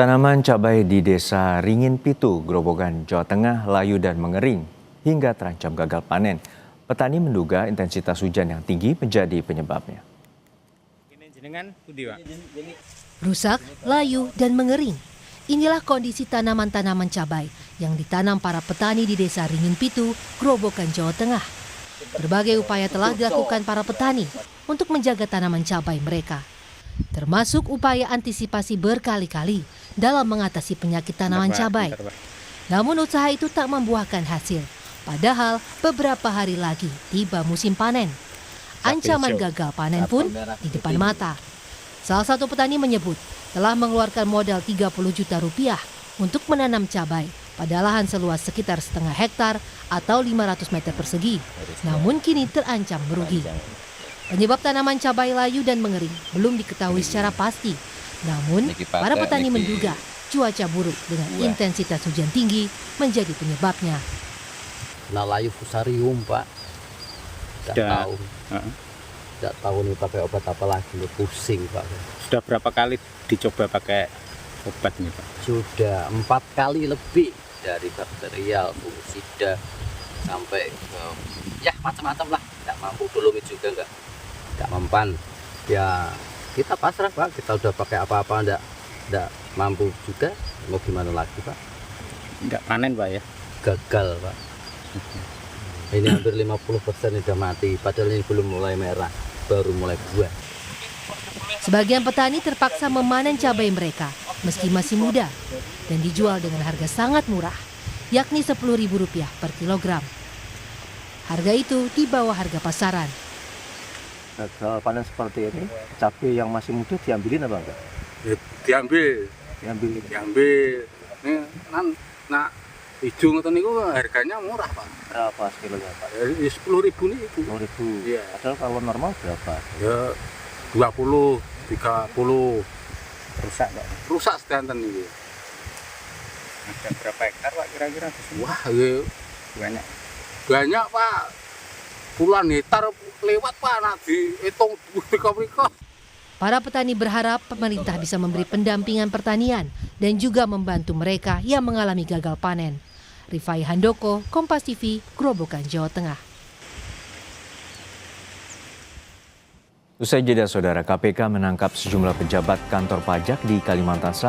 Tanaman cabai di Desa Ringin Pitu, Grobogan, Jawa Tengah layu dan mengering hingga terancam gagal panen. Petani menduga intensitas hujan yang tinggi menjadi penyebabnya. Rusak, layu, dan mengering. Inilah kondisi tanaman-tanaman cabai yang ditanam para petani di Desa Ringin Pitu, Grobogan, Jawa Tengah. Berbagai upaya telah dilakukan para petani untuk menjaga tanaman cabai mereka, termasuk upaya antisipasi berkali-kali dalam mengatasi penyakit tanaman cabai. Namun usaha itu tak membuahkan hasil, padahal beberapa hari lagi tiba musim panen. Ancaman gagal panen pun di depan mata. Salah satu petani menyebut telah mengeluarkan modal 30 juta rupiah untuk menanam cabai pada lahan seluas sekitar setengah hektar atau 500 meter persegi. Namun kini terancam merugi. Penyebab tanaman cabai layu dan mengering belum diketahui secara pasti. Namun, para petani menduga cuaca buruk dengan intensitas hujan tinggi menjadi penyebabnya. Nah, layu fusarium, Pak. Tidak tahu nih pakai obat apa lagi, pusing, Pak. Sudah berapa kali dicoba pakai obat nih, Pak? Sudah 4 kali lebih, dari bakterial, fungisida, sampai ya macam-macam lah. Tidak mampu, dolomit juga enggak mempan. Ya kita pasrah, Pak. Kita udah pakai apa-apa enggak mampu juga. Mau gimana lagi, Pak? Enggak panen, Pak ya? Gagal, Pak. Ini hampir 50% udah mati, padahal ini belum mulai merah, baru mulai buah. Sebagian petani terpaksa memanen cabai mereka meski masih muda dan dijual dengan harga sangat murah, yakni Rp10.000 per kilogram. Harga itu di bawah harga pasaran. Gagal panen seperti ini, cabai yang masih muda diambilin apa enggak? Ya, diambil. Ini nah hijau ngoten niku harganya murah, Pak. Berapa kilonya, Pak? Ya 10.000 nih, Bu. 10.000. Iya. Padahal kalau normal berapa? Ya 20, 30. Rusak, Pak. Rusak sedanten iki. Ada berapa hektar, Pak, kira-kira? Wah, ya Banyak. banyak, Pak. Puluhan hektar lewat, Pak, nak dihitung mereka. Para petani berharap pemerintah bisa memberi pendampingan pertanian dan juga membantu mereka yang mengalami gagal panen. Rifai Handoko, Kompas TV, Grobogan, Jawa Tengah. Usai jeda, Saudara, KPK menangkap sejumlah pejabat kantor pajak di Kalimantan Selatan.